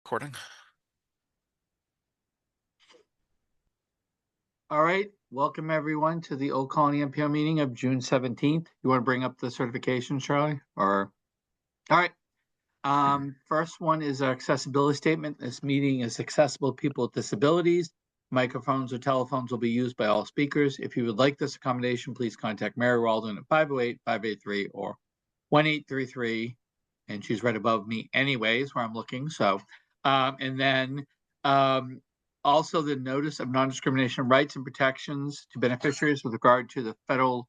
Recording. All right, welcome everyone to the Old Colony MPO meeting of June 17th. You want to bring up the certification, Charlie? All right. First one is our accessibility statement. This meeting is accessible to people with disabilities. Microphones or telephones will be used by all speakers. If you would like this accommodation, please contact Mary Walden at 508-583 or 1833. And she's right above me anyways, where I'm looking. So, also the notice of non-discrimination rights and protections to beneficiaries with regard to the federal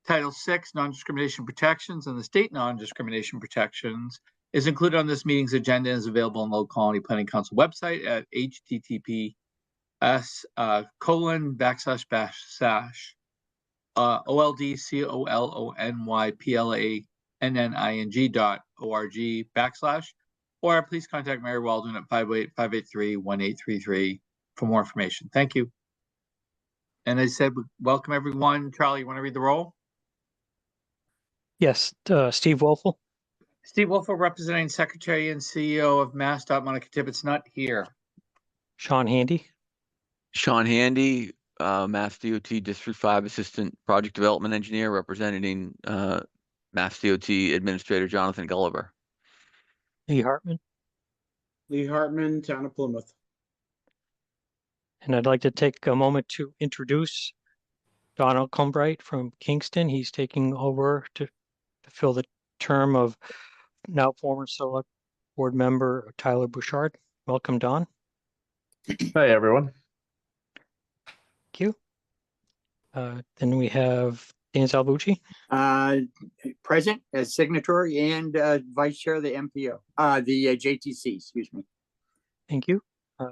Title VI non-discrimination protections and the state non-discrimination protections is included on this meeting's agenda and is available on the Old Colony Planning Council website at https://oldcolonyplanning.org/ or please contact Mary Walden at 508-583-1833 for more information. Thank you. And I said, welcome everyone. Charlie, you want to read the roll? Yes, Steve Wolfel. Steve Wolfel, representing Secretary and CEO of MassDOT, Monica Tippett's not here. Sean Handy. Sean Handy, Mass DOT District 5 Assistant Project Development Engineer, representing Mass DOT Administrator Jonathan Gulliver. Lee Hartman. Lee Hartman, Town of Plymouth. And I'd like to take a moment to introduce Donald Cumbright from Kingston. He's taking over to fill the term of now former Select Board member Tyler Bouchard. Welcome, Don. Hi, everyone. Thank you. Then we have Dan Salvucci. Present as signatory and vice chair of the MPO, the JTC, excuse me. Thank you.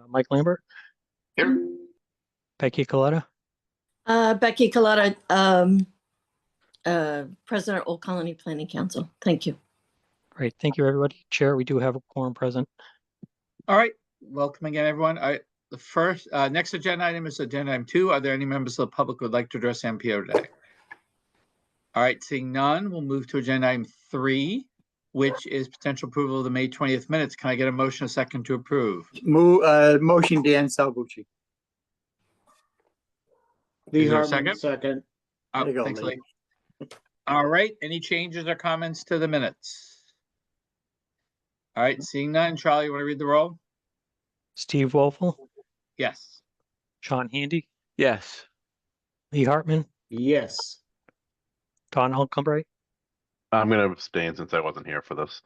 Mike Lambert. Here. Becky Coletta. Becky Coletta, President, Old Colony Planning Council. Thank you. Great. Thank you, everybody. Chair, we do have a quorum present. All right. Welcome again, everyone. The first next agenda item is agenda item 2. Are there any members of the public who would like to address MPO today? All right. Seeing none, we'll move to agenda item 3, which is potential approval of the May 20th minutes. Can I get a motion, a second to approve? Motion, Dan Salvucci. Is there a second? Second. Oh, There you go, thanks, Lee. Lee. All right. Any changes or comments to the minutes? All right. Seeing none, Charlie, you want to read the roll? Steve Wolfel. Yes. Sean Handy. Yes. Lee Hartman. Yes. Donald Cumbright. I'm going to abstain since I wasn't here for this.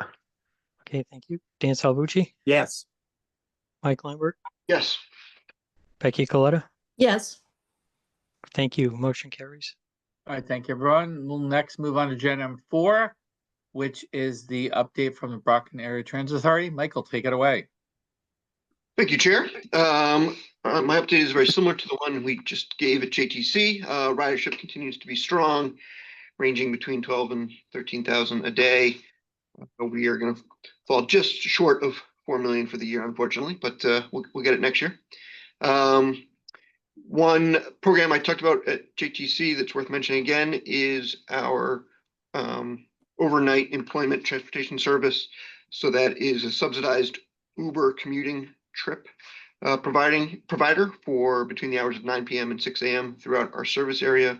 Okay, thank you. Dan Salvucci. Yes. Mike Lambert. Yes. Becky Coletta. Yes. Thank you. Motion carries. All right. Thank you, everyone. We'll next move on to agenda item 4, which is the update from the Brockton Area Transit Authority. Michael, take it away. Thank you, Chair. My update is very similar to the one we just gave at JTC. Ridership continues to be strong, ranging between 12 and 13,000 a day. We are going to fall just short of 4 million for the year, unfortunately, but we'll get it next year. One program I talked about at JTC that's worth mentioning again is our overnight employment transportation service. So that is a subsidized Uber commuting trip provider for between the hours of 9 p.m. and 6 a.m. throughout our service area.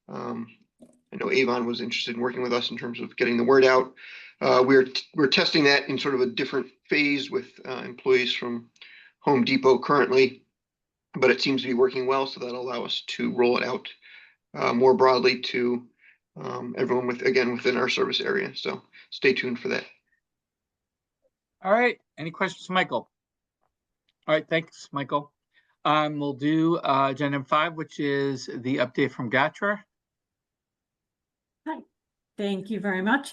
I know Avon was interested in working with us in terms of getting the word out. We're testing that in sort of a different phase with employees from Home Depot currently, but it seems to be working well, so that'll allow us to roll it out more broadly to everyone within our service area. So stay tuned for that. All right. Any questions for Michael? All right. Thanks, Michael. We'll do agenda 5, which is the update from GATRA. Hi, thank you very much.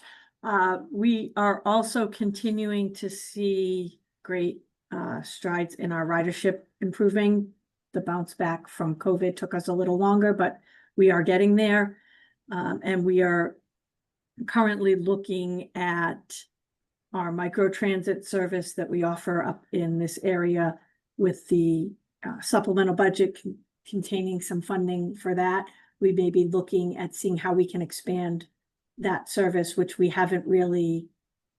We are also continuing to see great strides in our ridership improving. The bounce back from COVID took us a little longer, but we are getting there. And we are currently looking at our microtransit service that we offer up in this area with the supplemental budget containing some funding for that. We may be looking at seeing how we can expand that service, which we haven't really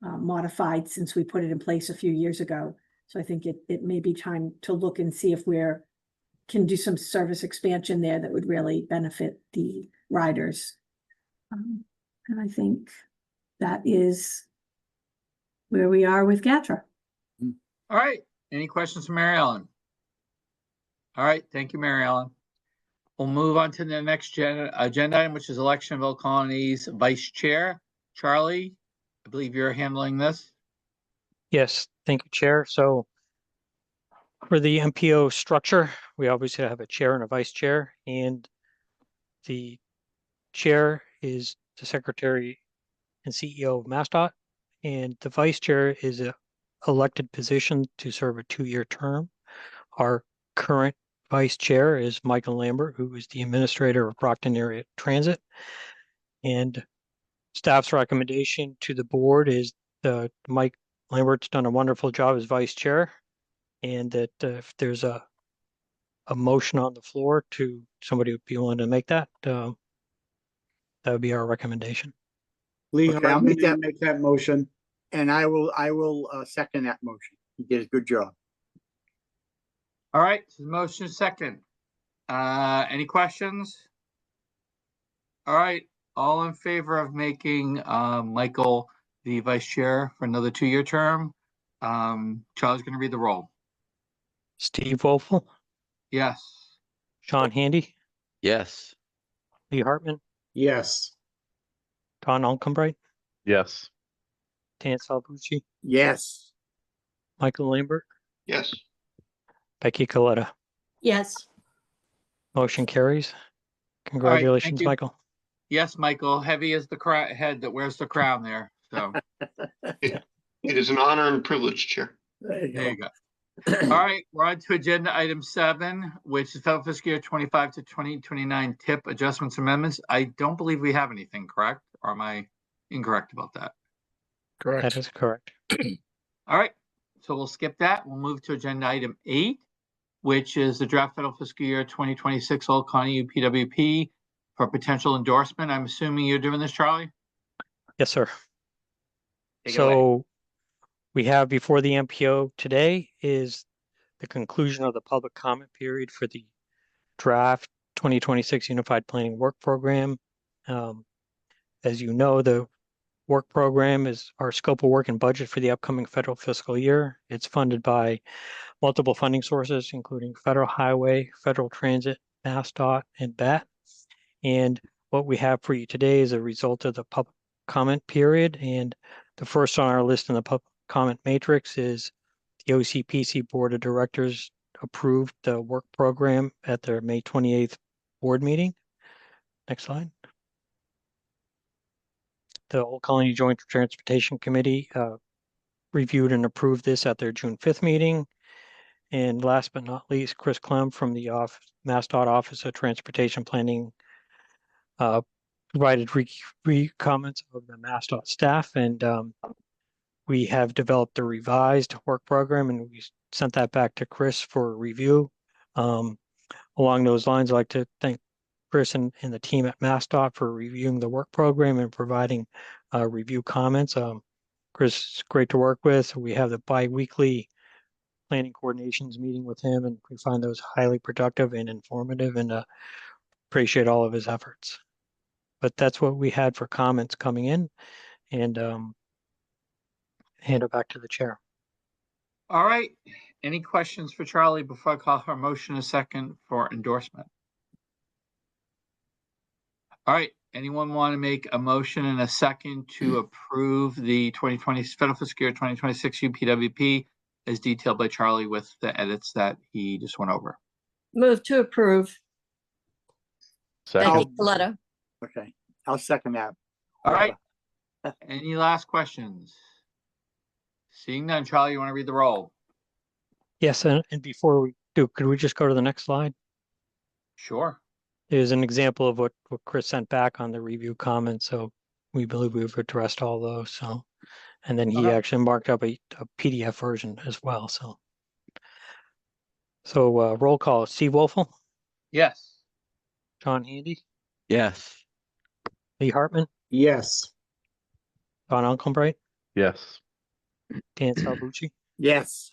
modified since we put it in place a few years ago. So I think it may be time to look and see if can do some service expansion there that would really benefit the riders. And I think that is where we are with GATRA. All right. Any questions from Mary Ellen? All right. Thank you, Mary Ellen. We'll move on to the next agenda item, which is election of Old Colony's vice chair. Charlie, I believe you're handling this. Yes, thank you, Chair. So for the MPO structure, we obviously have a chair and a vice chair, and the chair is the secretary and CEO of MassDOT, and the vice chair is a elected position to serve a 2-year term. Our current vice chair is Michael Lambert, who is the administrator of Brockton Area Transit. And staff's recommendation to the board is Mike Lambert's done a wonderful job as vice chair, and that if there's a motion on the floor to somebody would be willing to make that, that would be our recommendation. Lee Okay, I'll Hartman make that- will make that motion. And I will second that motion. You did a good job. All right. So the motion is second. Any questions? All right. All in favor of making Michael the vice chair for another 2-year term? Charlie's going to read the roll. Steve Wolfel, Yes. Sean Handy, Yes. Lee Hartman, Yes. Don Alcombright, Yes. Dan Salvucci, Yes. Michael Lambert, Yes. Becky Coletta. Yes. Motion carries. thank Congratulations, you. Michael. Yes, Michael. Heavy as the head that wears the crown there. So It is an honor and privilege, Chair. There you there go. you go. All right. We're on to agenda item 7, which is federal fiscal year 25 to 2029 tip adjustments amendments. I don't believe we have anything, correct? Or am I incorrect about that? That is correct. All right, so we'll skip that. We'll move to agenda item 8, which is the draft federal fiscal year 2026 Old Colony UPWP for potential endorsement. I'm assuming you're doing this, Charlie? Yes, sir. Take it away. So we have before the MPO today is the conclusion of the public comment period for the draft 2026 Unified Planning Work Program. As you know, the work program is our scope of work and budget for the upcoming federal fiscal year. It's funded by multiple funding sources, including federal highway, federal transit, MassDOT, and BAT. And what we have for you today is a result of the public comment period. And the first on our list in the public comment matrix is the OCPC Board of Directors approved the work program at their May 28th board meeting. Next slide. The Old Colony Joint Transportation Committee reviewed and approved this at their June 5th meeting. And last but not least, Chris Clem from the MassDOT Office of Transportation Planning provided comments of the MassDOT staff, and we have developed a revised work program, and we sent that back to Chris for review. Along those lines, I'd like to thank Chris and the team at MassDOT for reviewing the work program and providing review comments. Chris is great to work with. We have the bi-weekly planning coordinations meeting with him, and we find those highly productive and informative, and appreciate all of his efforts. But that's what we had for comments coming in, and hand it back to the chair. All right. Any questions for Charlie before I call her motion a second for endorsement? All right. Anyone want to make a motion and a second to approve the 2020 federal fiscal year 2026 UPWP as detailed by Charlie with the edits that he just went over? Move to approve. Second. Becky Coletta. Okay, I'll second that. All right. Any last questions? Seeing none, Charlie, you want to read the roll? Yes, and before we do, could we just go to the next slide? Sure. There's an example of what Chris sent back on the review comments, so we believe we've addressed all those. So, and then he Okay. actually marked up a PDF version as well. So roll call: Steve Wolfel, Yes. John Handy, Yes. Lee Hartman, Yes. Don Alcombright, Yes. Dan Salvucci, Yes.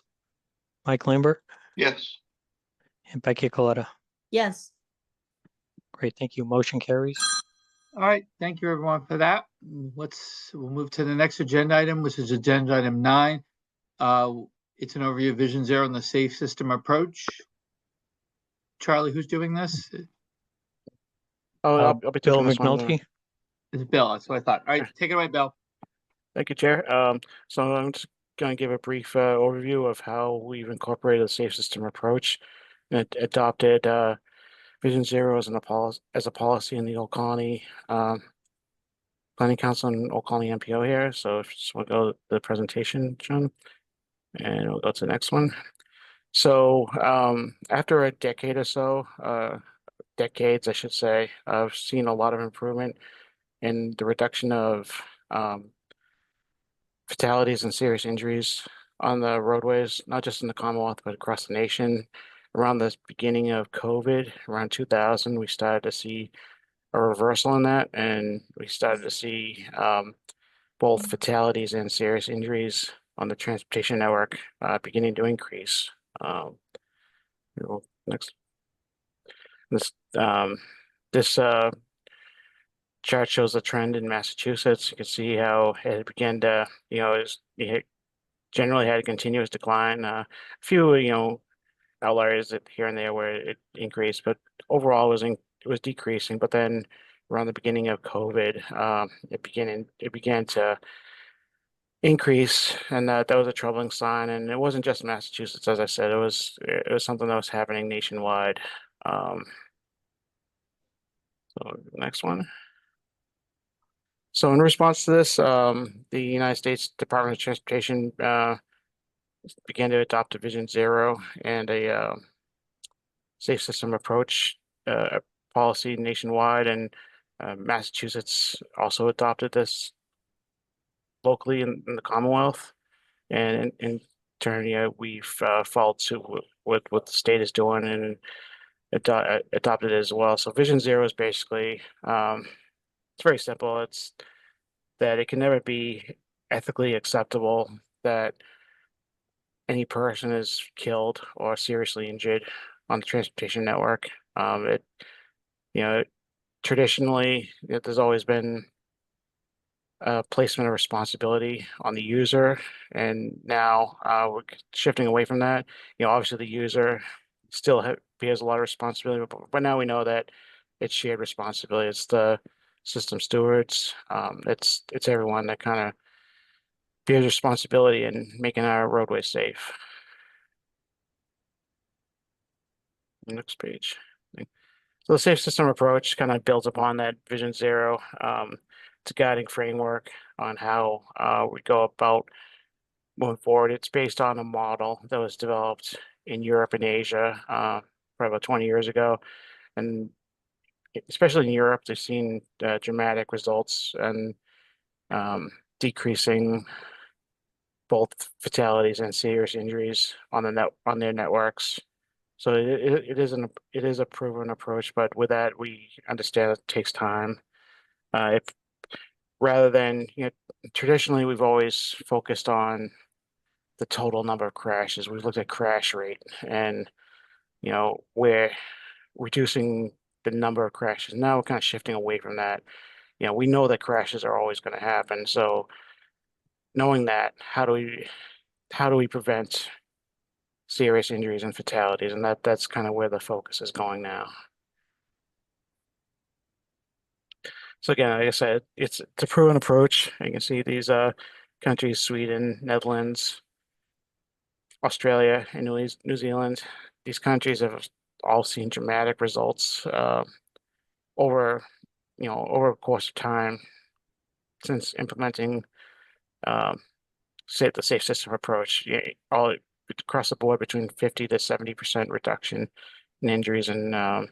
Mike Lambert, Yes. and Becky Coletta. Yes. Great, thank you. Motion carries. All right, thank you everyone for that. We'll move to the next agenda item, which is agenda item 9. It's an overview of Vision Zero and the safe system approach. Charlie, who's doing this? Oh, Uh, I'll be Bill taking this one. McNulty. It's Bill, that's what I thought. All right, take it away, Bill. Thank you, Chair. So I'm just going to give a brief overview of how we've incorporated a safe system approach and adopted Vision Zero as a policy in the Old Colony Planning Council and Old Colony MPO here. So if you just want to go to the presentation, John, and we'll go to the next one. So after a decade or so, decades, I should say, I've seen a lot of improvement in the reduction of fatalities and serious injuries on the roadways, not just in the Commonwealth, but across the nation. Around the beginning of COVID, around 2000, we started to see a reversal in that, and we started to see both fatalities and serious injuries on the transportation network beginning to increase. Next, this chart shows the trend in Massachusetts. You can see how it began to, it generally had a continuous decline. A few, outliers here and there where it increased, but overall it was decreasing. But then around the beginning of COVID, it began to increase, and that was a troubling sign. And it wasn't just Massachusetts, as I said, it was something that was happening nationwide. So next one. So in response to this, the United States Department of Transportation began to adopt a Vision Zero and a safe system approach policy nationwide, and Massachusetts also adopted this locally in the Commonwealth. And in turn, we've followed suit with what the state is doing and adopted it as well. So Vision Zero is basically, it's very simple. It's that it can never be ethically acceptable that any person is killed or seriously injured on the transportation network. It, traditionally, there's always been a placement of responsibility on the user, and now we're shifting away from that. Obviously the user still bears a lot of responsibility, but now we know that it's shared responsibility. It's the system stewards. It's everyone that kind of bears responsibility in making our roadways safe. Next page. So the safe system approach kind of builds upon that Vision Zero. It's a guiding framework on how we go about moving forward. It's based on a model that was developed in Europe and Asia probably about 20 years ago. And especially in Europe, they've seen dramatic results and decreasing both fatalities and serious injuries on their networks. So it is a proven approach, but with that, we understand it takes time. If rather than, traditionally we've always focused on the total number of crashes. We've looked at crash rate, and we're reducing the number of crashes. Now we're kind of shifting away from that. We know that crashes are always going to happen. So knowing that, how do we prevent serious injuries and fatalities? And that's kind of where the focus is going now. So again, like I said, it's a proven approach. You can see these countries: Sweden, Netherlands, Australia, and New Zealand. These countries have all seen dramatic results over a course of time since implementing the safe system approach. All across the board, between 50 to 70% reduction in injuries and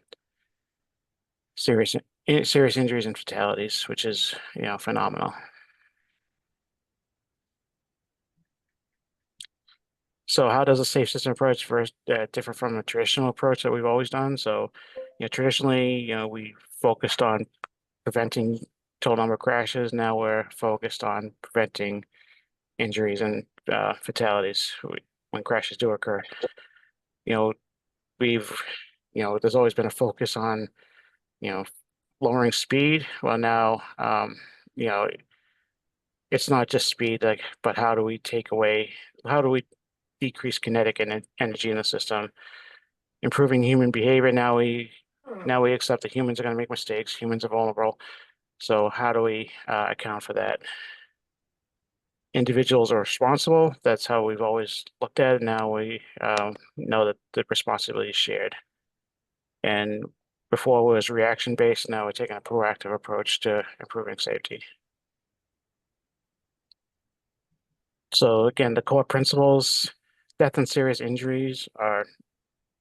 serious injuries and fatalities, which is phenomenal. So how does a safe system approach differ from a traditional approach that we've always done? So, traditionally, we focused on preventing total number of crashes. Now we're focused on preventing injuries and fatalities. when crashes do occur. You know, we've, there's always been a focus on, lowering speed. Well, now, you know, it's not just speed, like, but how do we decrease kinetic energy in the system, improving human behavior. Now we accept that humans are going to make mistakes. Humans are vulnerable. So how do we account for that? Individuals are responsible. That's how we've always looked at it. Now we know that the responsibility is shared. And before it was reaction based, now we're taking a proactive approach to improving safety. So again, the core principles: death and serious injuries are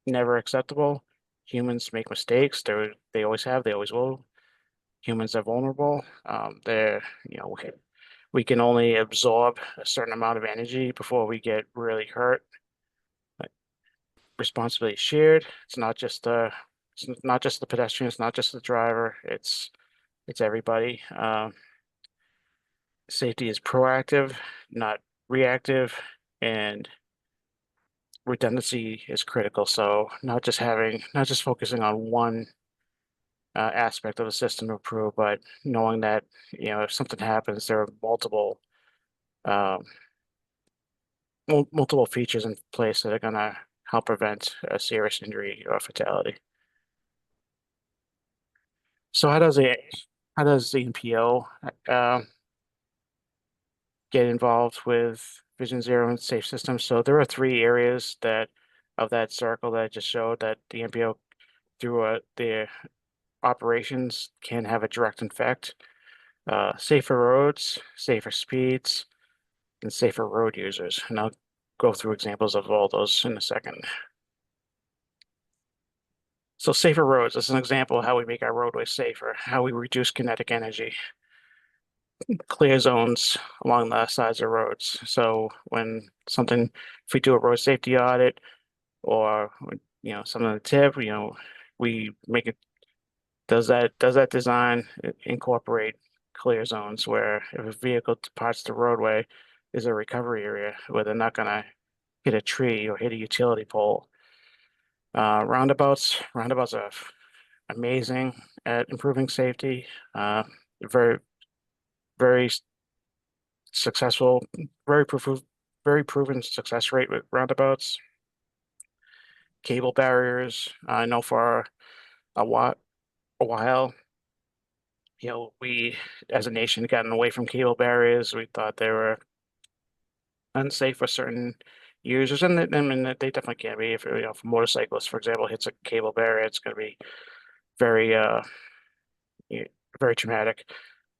never acceptable. Humans make mistakes. They always have. They always will. Humans are vulnerable. We can only absorb a certain amount of energy before we get really hurt. But responsibility is shared. It's not just the pedestrian. It's not just the driver. It's everybody. Safety is proactive, not reactive, and redundancy is critical. So not just focusing on one aspect of the system to improve, but knowing that if something happens, there are um, multiple features in place that are going to help prevent a serious injury or fatality. So how does the MPO get involved with Vision Zero and safe systems? So there are 3 areas of that circle that I just showed that the MPO through their operations can have a direct effect. Safer roads, safer speeds, and safer road users. And I'll go through examples of all those in a second. So safer roads is an example of how we make our roadways safer, how we reduce kinetic energy. Clear zones along the sides of roads. So if we do a road safety audit or something on the tip, we make it. Does that design incorporate clear zones where if a vehicle departs the roadway, is a recovery area where they're not going to hit a tree or hit a utility pole? Roundabouts are amazing at improving safety. Very, very successful, very proven success rate with roundabouts. Cable barriers, I know for a while, we as a nation gotten away from cable barriers. We thought they were unsafe for certain users, and they definitely can be. If for motorcyclists, for example, hits a cable barrier, it's going to be very very traumatic.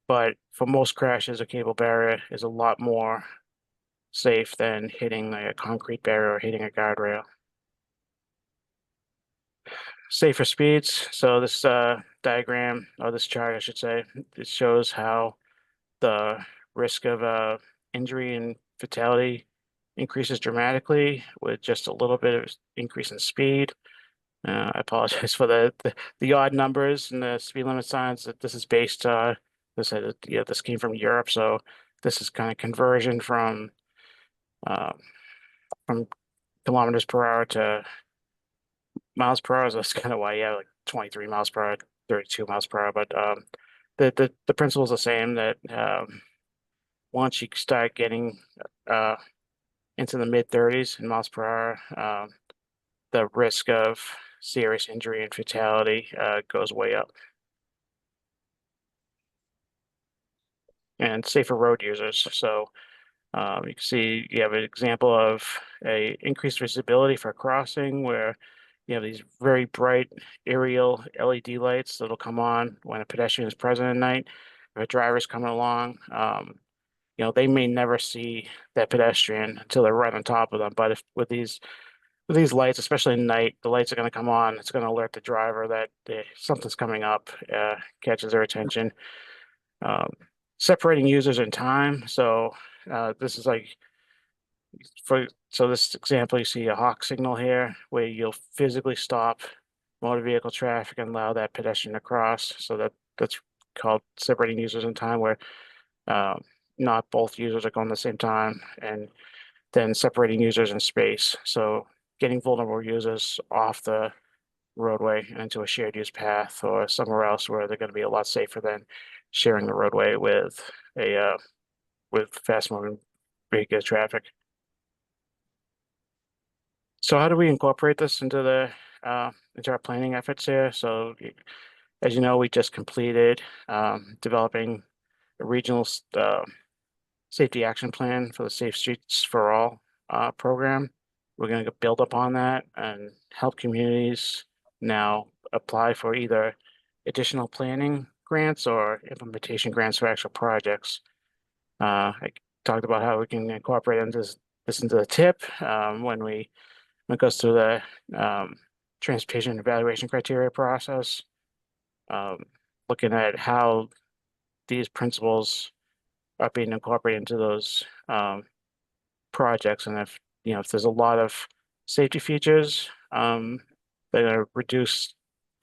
But for most crashes, a cable barrier is a lot more safe than hitting a concrete barrier or hitting a guardrail. Safer speeds. So this diagram, or this chart, I should say, it shows how the risk of injury and fatality increases dramatically with just a little bit of increase in speed. I apologize for the odd numbers and the speed limit signs. That this is based. This came from Europe, so this is kind of conversion from kilometers per hour to miles per hour. So that's kind of why you have like 23 miles per hour, 32 miles per hour. But the principle is the same. That once you start getting into the mid 30s in miles per hour, the risk of serious injury and fatality goes way up. And safer road users. So you can see you have an example of a increased visibility for crossing where you have these very bright aerial LED lights that'll come on when a pedestrian is present at night. If a driver's coming along, they may never see that pedestrian until they're right on top of them. But if with these lights, especially at night, the lights are going to come on. It's going to alert the driver that something's coming up, catches their attention. Separating users in time. So this is like this example, you see a hawk signal here where you'll physically stop motor vehicle traffic and allow that pedestrian to cross. So that's called separating users in time, where not both users are going at the same time. And then separating users in space. So getting vulnerable users off the roadway and into a shared use path or somewhere else where they're going to be a lot safer than sharing the roadway with fast moving vehicle traffic. So how do we incorporate this into our planning efforts here? So as you know, we just completed developing a regional safety action plan for the Safe Streets for All program. We're going to build upon that and help communities now apply for either additional planning grants or implementation grants for actual projects. I talked about how we can incorporate this into the tip when it goes through the transportation evaluation criteria process, looking at how these principles are being incorporated into those projects, and if there's a lot of safety features that are reduce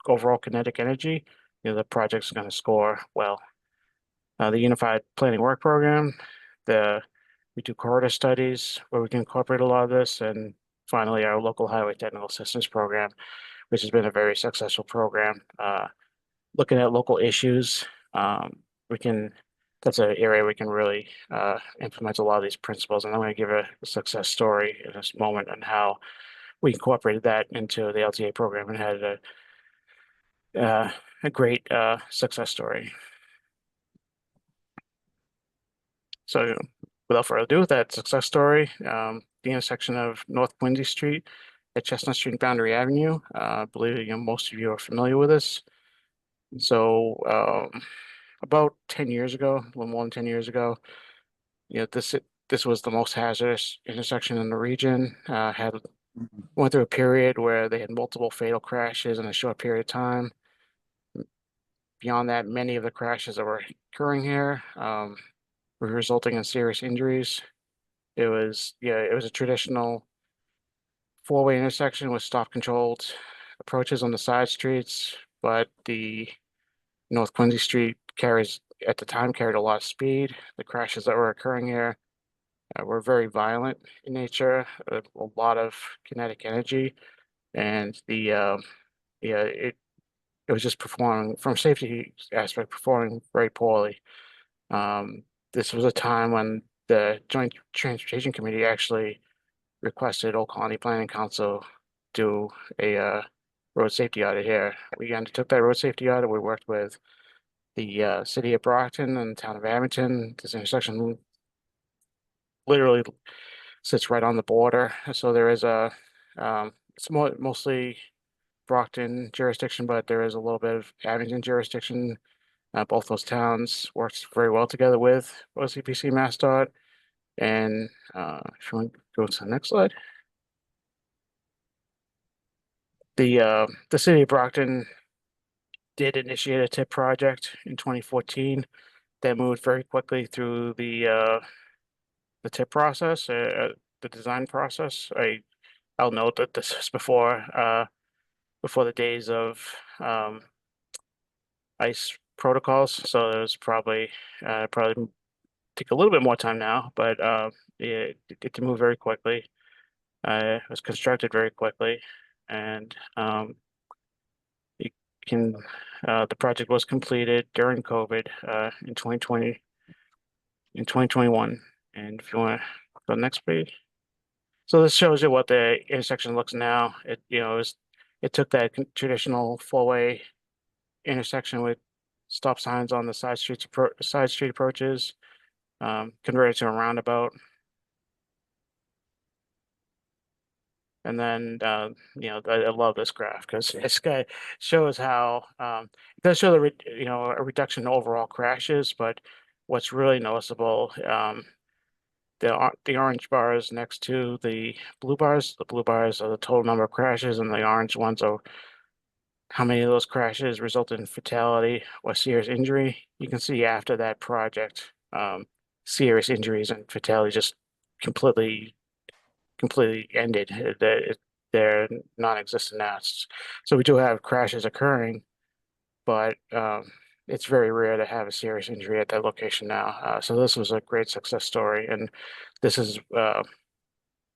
overall kinetic energy, the project's going to score well. The Unified Planning Work Program, we do corridor studies where we can incorporate a lot of this, and finally our local highway technical assistance program, which has been a very successful program. Looking at local issues, that's an area we can really implement a lot of these principles. And I'm going to give a success story in this moment on how we incorporated that into the LTA program and had a great success story. So without further ado, that success story, the intersection of North Quincy Street at Chestnut Street and Boundary Avenue. I believe most of you are familiar with this. So about 10 years ago, a little more than 10 years ago, this was the most hazardous intersection in the region. Went through a period where they had multiple fatal crashes in a short period of time. Beyond that, many of the crashes that were occurring here were resulting in serious injuries. It was a traditional four-way intersection with stop-controlled approaches on the side streets, but the North Quincy Street at the time carried a lot of speed. The crashes that were occurring here were very violent in nature, a lot of kinetic energy, and it was just performing from a safety aspect, performing very poorly. This was a time when the Joint Transportation Committee actually requested Old Colony Planning Council do a road safety audit here. We undertook that road safety audit. We worked with the city of Brockton and the town of Abington. This intersection literally sits right on the border. So there is it's mostly Brockton jurisdiction, but there is a little bit of Abington jurisdiction. Both those towns worked very well together with OCPC MassDOT. And if you want to go to the next slide. The city of Brockton did initiate a TIP project in 2014 that moved very quickly through the TIP process, the design process. I'll note that this is before the days of ICE protocols, so it was probably take a little bit more time now, but it did move very quickly. It was constructed very quickly, and the project was completed during COVID in 2020, in 2021. And if you want to go to the next page. So this shows you what the intersection looks now. It took that traditional four-way intersection with stop signs on the side street approaches, converted to a roundabout. And then, I love this graph because this guy shows how it does show a reduction in overall crashes, but what's really noticeable, the orange bars next to the blue bars are the total number of crashes, and the orange ones are how many of those crashes result in fatality or serious injury. You can see after that project, serious injuries and fatality just completely ended. They're non-existent now. So we do have crashes occurring, but it's very rare to have a serious injury at that location now. So this was a great success story, and this is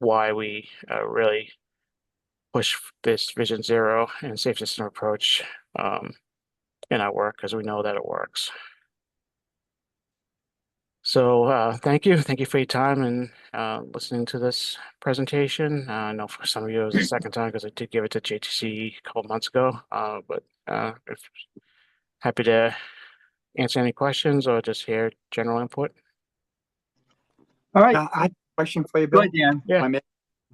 why we really push this Vision Zero and safe system approach in our work, because we know that it works. So thank you for your time and listening to this presentation. I know for some of you it was the second time because I did give it to JTC a couple months ago, but happy to answer any questions or just hear general input. All right, I have a question for you, go Bill. ahead, Dan. Yeah. If I may.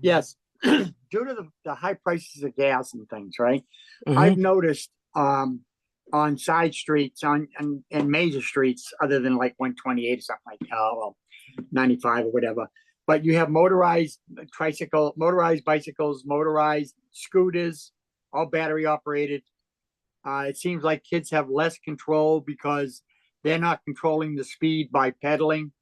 Yes, due to the high prices of gas and things, right? Mhm. I've noticed on side streets and major streets other than like 128 or something like well, 95 or whatever, but you have motorized bicycles, motorized scooters, all battery operated. It seems like kids have less control because they're not controlling the speed by pedaling.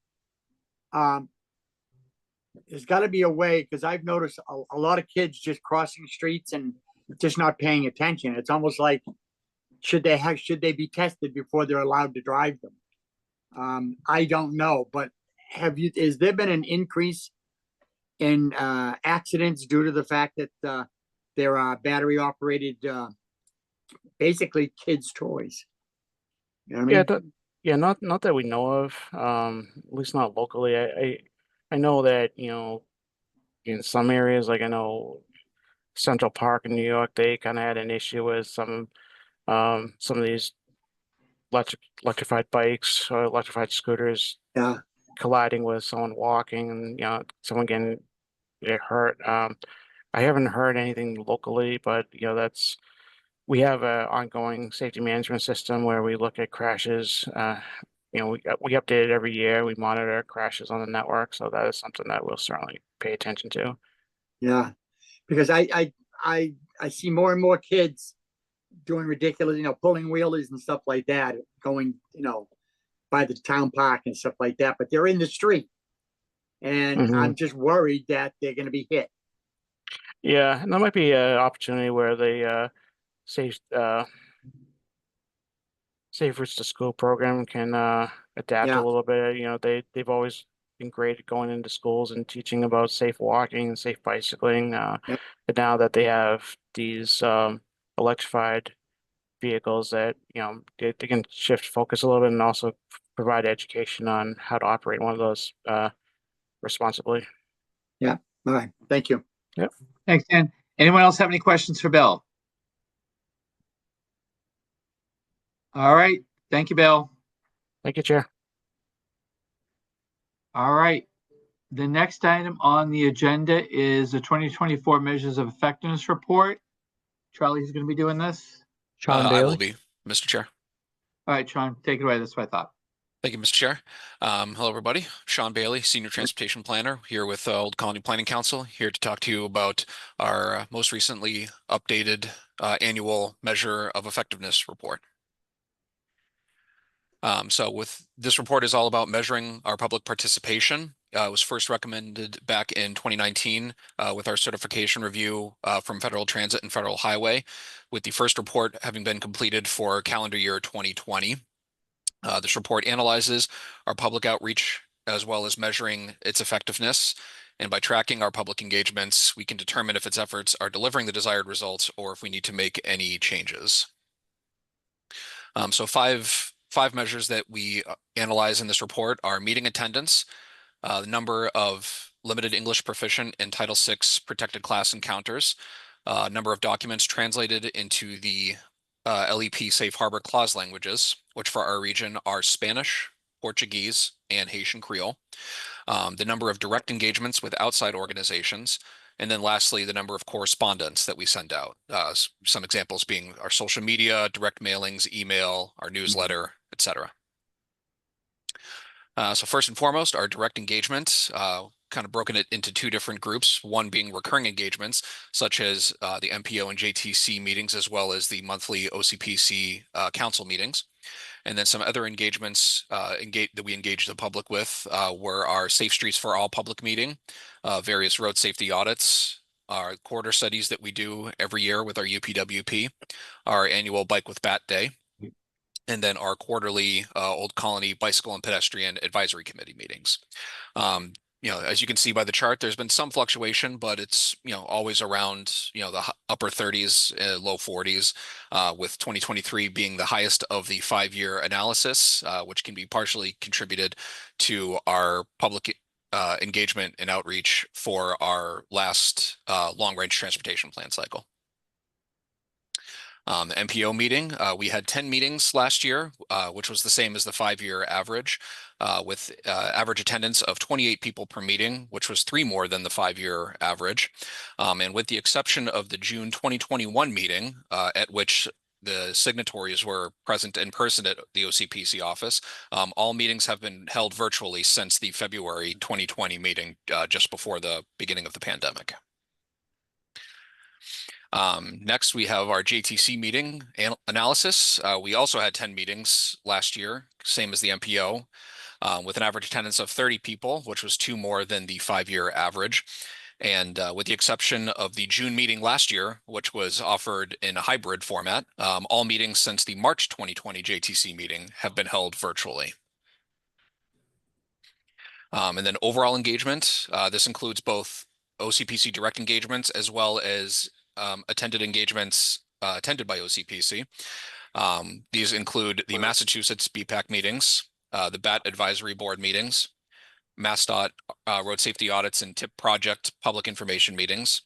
There's got to be a way, because I've noticed a lot of kids just crossing streets and just not paying attention. It's almost like should they be tested before they're allowed to drive them? I don't know, but has there been an increase in accidents due to the fact that there are battery operated, basically kids' toys? You know what I mean? Yeah, not that we know of, at least not locally. I know that, in some areas, like I know Central Park in New York, they kind of had an issue with some of these electrified bikes or electrified scooters Yeah. colliding with someone walking and, someone getting hurt. I haven't heard anything locally, but we have an ongoing safety management system where we look at crashes. We update it every year. We monitor crashes on the network, so that is something that we'll certainly pay attention to. Yeah, because I see more and more kids doing ridiculous, pulling wheelies and stuff like that, going, by the town park and stuff like that, but they're in the street. And Mhm. I'm just worried that they're going to be hit. Yeah, and that might be an opportunity where the safe Safe Routes to School program can adapt Yeah. a little bit. They've always been great at going into schools and teaching about safe walking and safe bicycling. Yep. But now that they have these electrified vehicles that they can shift focus a little bit and also provide education on how to operate one of those responsibly. Yeah. All right. Thank you. Thanks, Dan. Anyone else have any questions for Bill? All right, thank you, Bill. Thank you, Chair. All right. The next item on the agenda is the 2024 Measures of Effectiveness Report. Charlie's going to be doing this. Sean I will Bailey. be, Mr. Chair. All right, Sean, take it away. That's what I thought. Thank you, Mr. Chair. Hello, everybody. Sean Bailey, Senior Transportation Planner, here with Old Colony Planning Council, here to talk to you about our most recently updated annual Measure of Effectiveness report. So with this report is all about measuring our public participation. It was first recommended back in 2019 with our certification review from Federal Transit and Federal Highway, with the first report having been completed for calendar year 2020. This report analyzes our public outreach as well as measuring its effectiveness. And by tracking our public engagements, we can determine if its efforts are delivering the desired results or if we need to make any changes. So five measures that we analyze in this report are meeting attendance, the number of limited English proficient and Title VI protected class encounters, number of documents translated into the LEP Safe Harbor Clause languages, which for our region are Spanish, Portuguese, and Haitian Creole, the number of direct engagements with outside organizations, and then lastly, the number of correspondence that we send out. Some examples being our social media, direct mailings, email, our newsletter, etc. So first and foremost, our direct engagements, kind of broken it into two different groups, one being recurring engagements, such as the MPO and JTC meetings, as well as the monthly OCPC council meetings. And then some other engagements that we engage the public with were our Safe Streets for All public meeting, various road safety audits, our quarter studies that we do every year with our UPWP, our annual Bike with Bat Day, and then our quarterly Old Colony Bicycle and Pedestrian Advisory Committee meetings. as you can see by the chart, there's been some fluctuation, but it's, always around, the upper 30s, low 40s, with 2023 being the highest of the 5-year analysis, which can be partially contributed to our public engagement and outreach for our last long-range transportation plan cycle. The MPO meeting, we had 10 meetings last year, which was the same as the 5-year average, with average attendance of 28 people per meeting, which was 3 more than the 5-year average. And with the exception of the June 2021 meeting, at which the signatories were present in person at the OCPC office, all meetings have been held virtually since the February 2020 meeting, just before the beginning of the pandemic. Next, we have our JTC meeting analysis. We also had 10 meetings last year, same as the MPO, with an average attendance of 30 people, which was 2 more than the 5-year average. And with the exception of the June meeting last year, which was offered in a hybrid format, all meetings since the March 2020 JTC meeting have been held virtually. And then overall engagement, this includes both OCPC direct engagements as well as attended engagements attended by OCPC. These include the Massachusetts BPAC meetings, the BAT Advisory Board meetings, MassDOT road safety audits and TIP project public information meetings,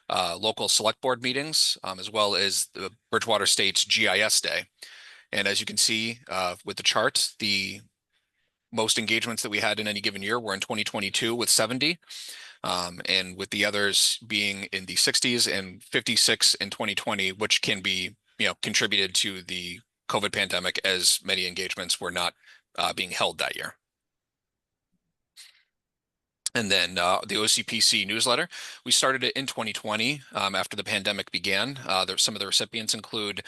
local select board meetings, as well as the Bridgewater State's GIS Day. And as you can see with the chart, the most engagements that we had in any given year were in 2022 with 70. And with the others being in the 60s and 56 in 2020, which can be, contributed to the COVID pandemic, as many engagements were not being held that year. And then the OCPC newsletter, we started it in 2020 after the pandemic began. Some of the recipients include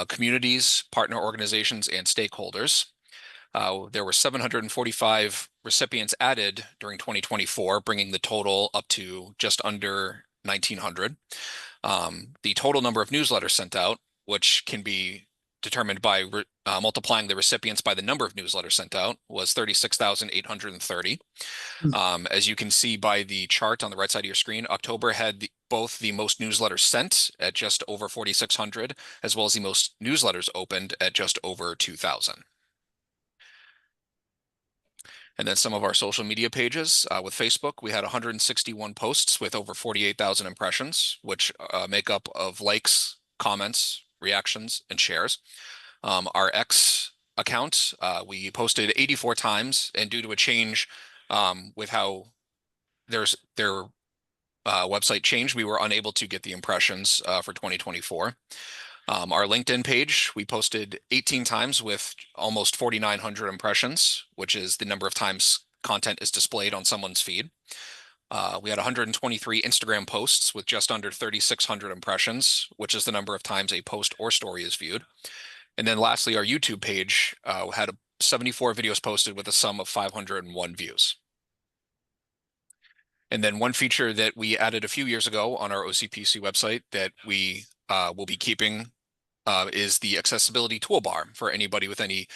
communities, partner organizations, and stakeholders. There were 745 recipients added during 2024, bringing the total up to just under 1,900. The total number of newsletters sent out, which can be determined by multiplying the recipients by the number of newsletters sent out, was 36,830. As you can see by the chart on the right side of your screen, October had both the most newsletters sent at just over 4,600, as well as the most newsletters opened at just over 2,000. And then some of our social media pages. With Facebook, we had 161 posts with over 48,000 impressions, which make up of likes, comments, reactions, and shares. Our X account, we posted 84 times, and due to a change with how their website changed, we were unable to get the impressions for 2024. Our LinkedIn page, we posted 18 times with almost 4,900 impressions, which is the number of times content is displayed on someone's feed. We had 123 Instagram posts with just under 3,600 impressions, which is the number of times a post or story is viewed. And then lastly, our YouTube page had 74 videos posted with a sum of 501 views. And then one feature that we added a few years ago on our OCPC website that we will be keeping is the accessibility toolbar for anybody with any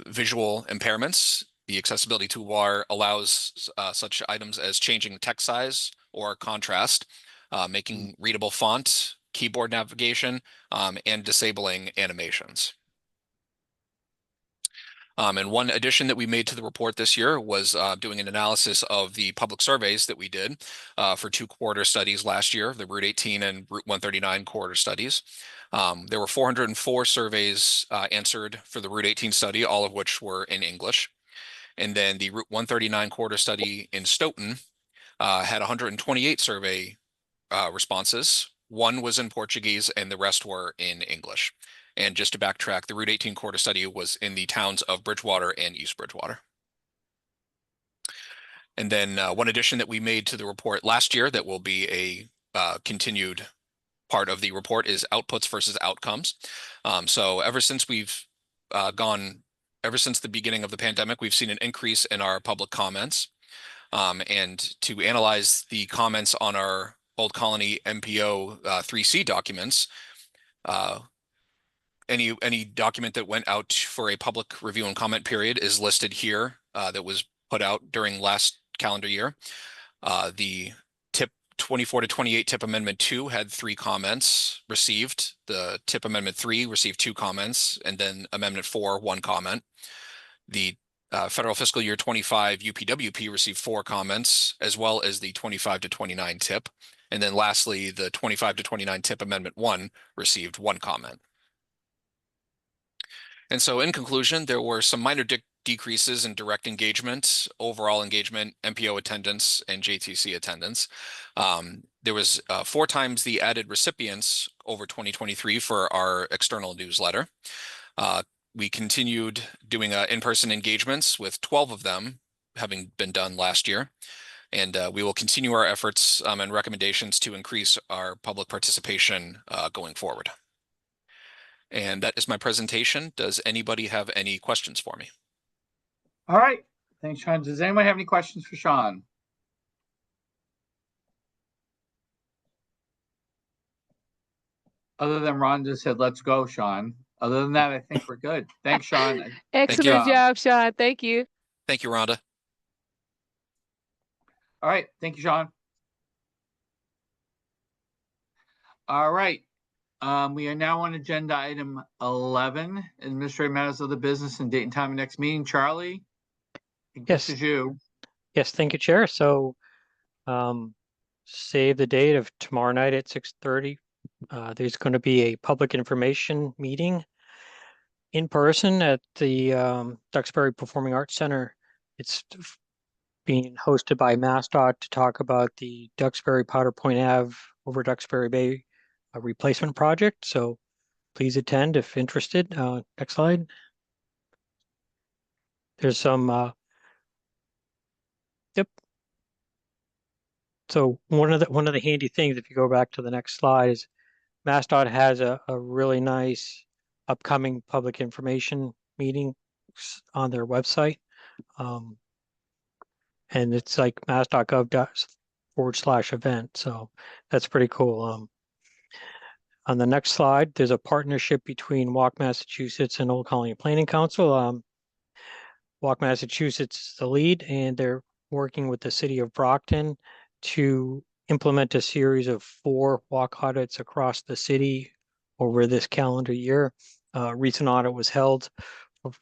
visual impairments. The accessibility toolbar allows such items as changing text size or contrast, making readable font, keyboard navigation, and disabling animations. And one addition that we made to the report this year was doing an analysis of the public surveys that we did for 2 quarter studies last year, the Route 18 and Route 139 quarter studies. There were 404 surveys answered for the Route 18 study, all of which were in English. And then the Route 139 quarter study in Stoughton had 128 survey responses. 1 was in Portuguese and the rest were in English. And just to backtrack, the Route 18 quarter study was in the towns of Bridgewater and East Bridgewater. And then one addition that we made to the report last year that will be a continued part of the report is outputs versus outcomes. So ever since the beginning of the pandemic, we've seen an increase in our public comments. And to analyze the comments on our Old Colony MPO 3C documents, any document that went out for a public review and comment period is listed here that was put out during last calendar year. The TIP 24 to 28 TIP Amendment 2 had 3 comments received. The TIP Amendment 3 received 2 comments, and then Amendment 4, 1 comment. The Federal Fiscal Year 25 UPWP received 4 comments, as well as the 25 to 29 TIP. And then lastly, the 25 to 29 TIP Amendment 1 received 1 comment. And so in conclusion, there were some minor decreases in direct engagement, overall engagement, MPO attendance, and JTC attendance. There was 4 times the added recipients over 2023 for our external newsletter. We continued doing in-person engagements, with 12 of them having been done last year. And we will continue our efforts and recommendations to increase our public participation going forward. And that is my presentation. Does anybody have any questions for me? All right. Thanks, Sean. Does anyone have any questions for Sean? Other than Ron just said, let's go, Sean. Other than that, I think we're good. Thanks, Sean. Excellent job, Sean. Thank you. Thank you, Rhonda. All right. Thank you, Sean. All right. We are now on agenda item 11, administrative matters of the business and date and time of next meeting. Charlie, I think Yes. this is you. Yes, thank you, Chair. So save the date of tomorrow night at 6:30. There's going to be a public information meeting in person at the Duxbury Performing Arts Center. It's being hosted by MassDOT to talk about the Duxbury Powder Point Ave over Duxbury Bay replacement project. So please attend if interested. Next slide. There's some yep. So one of the handy things, if you go back to the next slide, is MassDOT has a really nice upcoming public information meeting on their website. And it's like mass.gov/event. So that's pretty cool. On the next slide, there's a partnership between Walk Massachusetts and Old Colony Planning Council. Walk Massachusetts is the lead, and they're working with the city of Brockton to implement a series of 4 walk audits across the city over this calendar year. Recent audit was held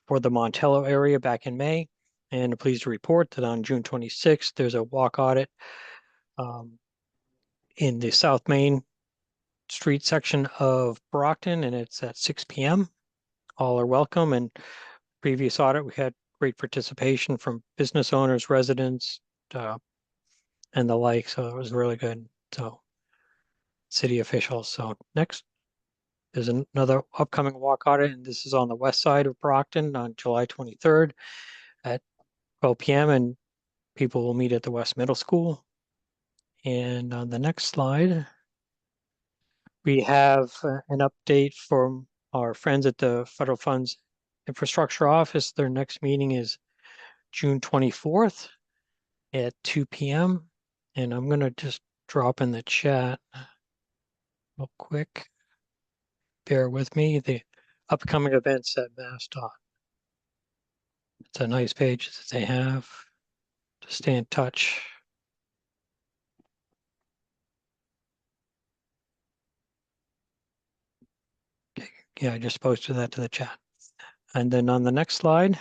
for the Montello area back in May, and I'm pleased to report that on June 26th, there's a walk audit in the South Main Street section of Brockton, and it's at 6 p.m. All are welcome. And previous audit, we had great participation from business owners, residents, and the like. So it was really good. So city officials. So next, there's another upcoming walk audit, and this is on the west side of Brockton on July 23rd at 12 p.m. and people will meet at the West Middle School. And on the next slide, we have an update from our friends at the Federal Funds Infrastructure Office. Their next meeting is June 24th at 2 p.m. And I'm going to just drop in the chat real quick. Bear with me. The upcoming events at MassDOT. It's a nice page that they have to stay in touch. Okay. Yeah, I just posted that to the chat. And then on the next slide,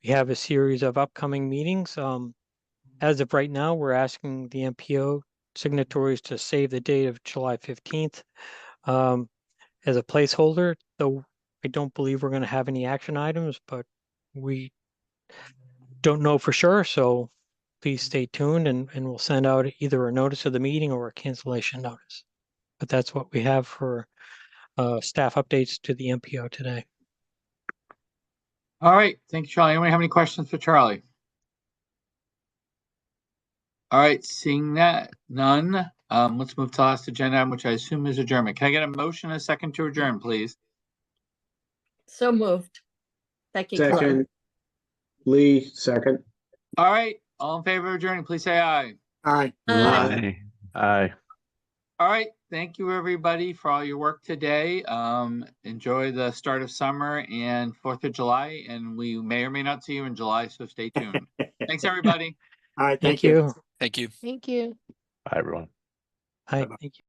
we have a series of upcoming meetings. As of right now, we're asking the MPO signatories to save the date of July 15th as a placeholder, though I don't believe we're going to have any action items, but we don't know for sure. So please stay tuned and we'll send out either a notice of the meeting or a cancellation notice. But that's what we have for staff updates to the MPO today. All right. Thank you, Charlie. Anyone have any questions for Charlie? All right. Seeing that, none. Let's move to the last agenda item, which I assume is adjournment. Can I get a motion and a second to adjourn, please? So moved. Becky Clark. Second. Lee, second. All right. All in favor of adjourning, please say aye. Aye. Aye. Aye. All right. Thank you, everybody, for all your work today. Enjoy the start of summer and 4th of July, and we may or may not see you in July, so stay tuned. Thanks, everybody. All right, Thank you. Thank you. Thank you. Hi, thank you.